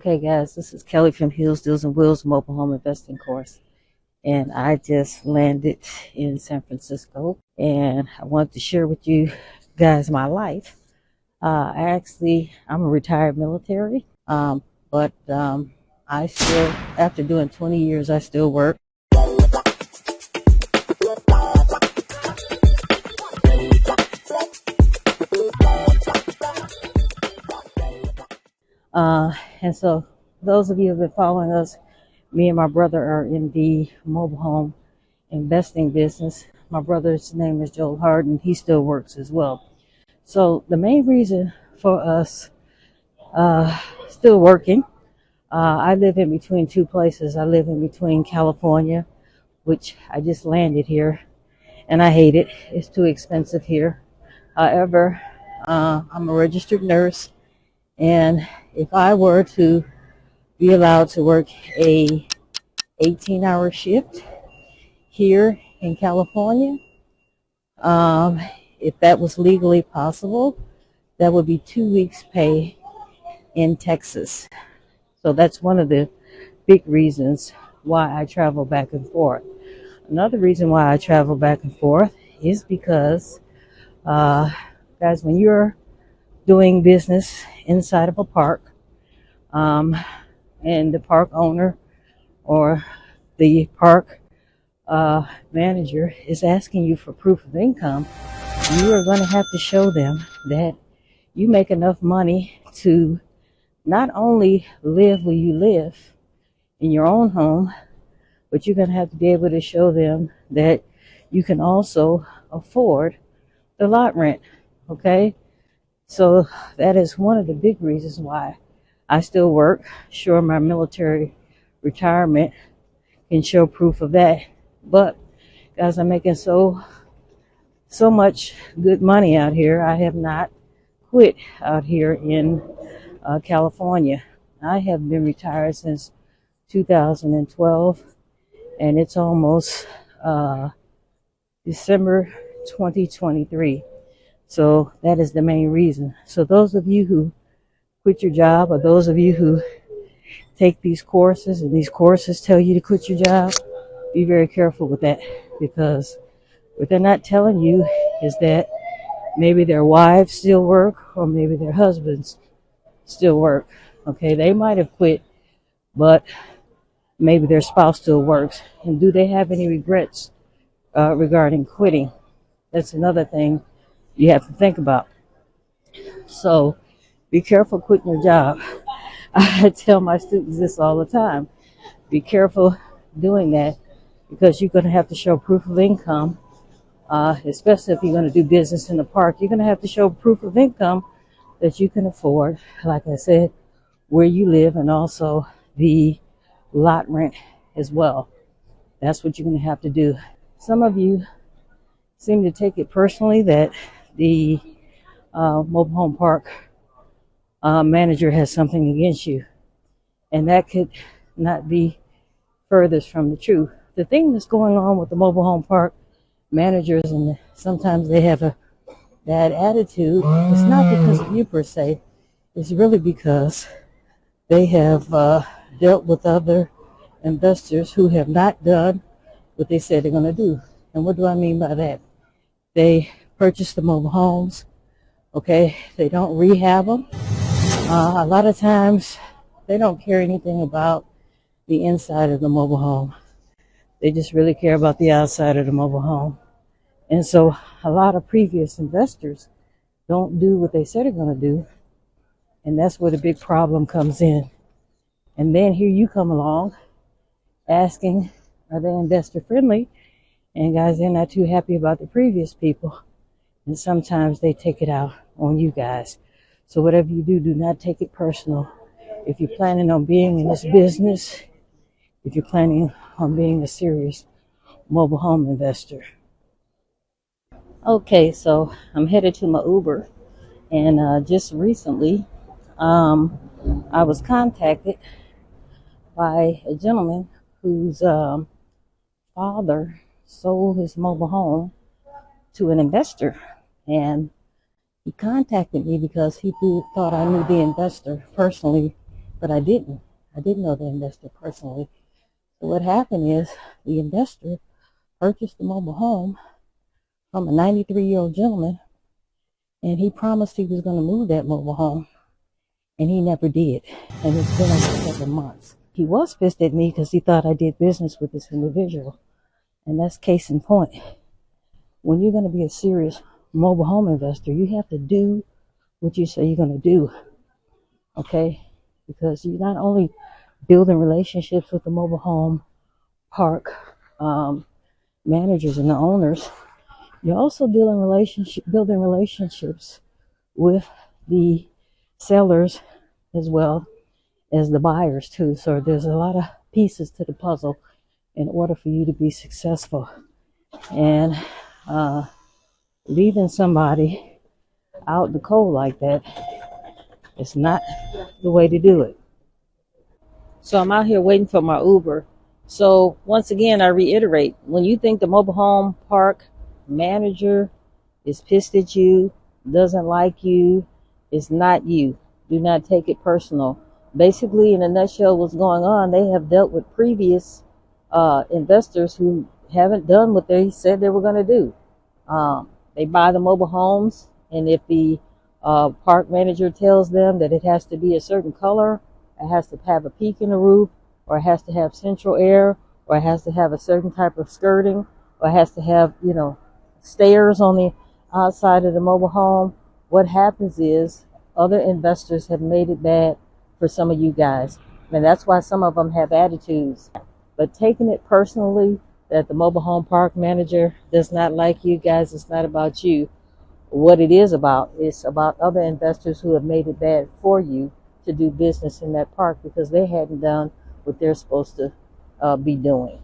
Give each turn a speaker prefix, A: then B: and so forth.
A: Okay, guys, this is Kelly from Hills, Deals, and Wheels Mobile Home Investing Course. And I just landed in San Francisco, and I wanted to share with you guys my life. I'm a retired military, but I still, after doing 20 years, I still work. And so those of you who have been following us, me and my brother are in the mobile home investing business. My brother's name is Joel Harden. He still works as well. So the main reason for us still working, I live in between two places. I live in between California, which I just landed here, and I hate it. It's too expensive here. However, I'm a registered nurse, and if I were to be allowed to work a 18-hour shift here in California, if that was legally possible, that would be 2 weeks pay in Texas. So that's one of the big reasons why I travel back and forth. Another reason why I travel back and forth is because, guys, when you're doing business inside of a park, and the park owner or the park manager is asking you for proof of income, you are going to have to show them that you make enough money to not only live where you live in your own home, but you're going to have to be able to show them that you can also afford the lot rent. Okay? So that is one of the big reasons why I still work. Sure, my military retirement can show proof of that. But guys, I'm making so much good money out here. I have not quit out here in California. I have been retired since 2012, and it's almost December 2023. So that is the main reason. So those of you who quit your job, or those of you who take these courses and these courses tell you to quit your job, be very careful with that, because what they're not telling you is that maybe their wives still work, or maybe their husbands still work. Okay, they might have quit, but maybe their spouse still works. And do they have any regrets regarding quitting? That's another thing you have to think about. So be careful quitting your job. I tell my students this all the time. Be careful doing that, because you're going to have to show proof of income, especially if you're going to do business in the park. You're going to have to show proof of income that you can afford, like I said, where you live, and also the lot rent as well. That's what you're going to have to do. Some of you seem to take it personally that the mobile home park manager has something against you, and that could not be furthest from the truth. The thing that's going on with the mobile home park managers, and sometimes they have a bad attitude, it's not because of you per se. It's really because they have dealt with other investors who have not done what they said they're going to do. And what do I mean by that? They purchase the mobile homes, okay? They don't rehab them. A lot of times they don't care anything about the inside of the mobile home. They just really care about the outside of the mobile home. And so a lot of previous investors don't do what they said they're going to do. And that's where the big problem comes in. And then here you come along asking, are they investor friendly? And guys, they're not too happy about the previous people. And sometimes they take it out on you guys. So whatever you do, do not take it personal. If you're planning on being in this business, if you're planning on being a serious mobile home investor. Okay, so I'm headed to my Uber, and just recently I was contacted by a gentleman whose father sold his mobile home to an investor, and he contacted me because he thought I knew the investor personally but I didn't. I didn't know the investor personally. So what happened is the investor purchased the mobile home from a 93-year-old gentleman, and he promised he was going to move that mobile home, and he never did. And it's been over 7 months. He was pissed at me because he thought I did business with this individual. And that's case in point. When you're going to be a serious mobile home investor, you have to do what you say you're going to do. Okay? Because you're not only building relationships with the mobile home park managers and the owners, you're also building relationships with the sellers as well as the buyers too. So there's a lot of pieces to the puzzle in order for you to be successful. And leaving somebody out in the cold like that is not the way to do it. So I'm out here waiting for my Uber. So once again, I reiterate, when you think the mobile home park manager is pissed at you, doesn't like you, it's not you. Do not take it personal. Basically, in a nutshell, what's going on, they have dealt with previous investors who haven't done what they said they were going to do. They buy the mobile homes, and if the park manager tells them that it has to be a certain color, it has to have a peak in the roof, or it has to have central air, or it has to have a certain type of skirting, or it has to have, stairs on the outside of the mobile home, what happens is other investors have made it bad for some of you guys. And that's why some of them have attitudes. But taking it personally that the mobile home park manager does not like you guys, it's not about you. What it is about other investors who have made it bad for you to do business in that park because they hadn't done what they're supposed to be doing.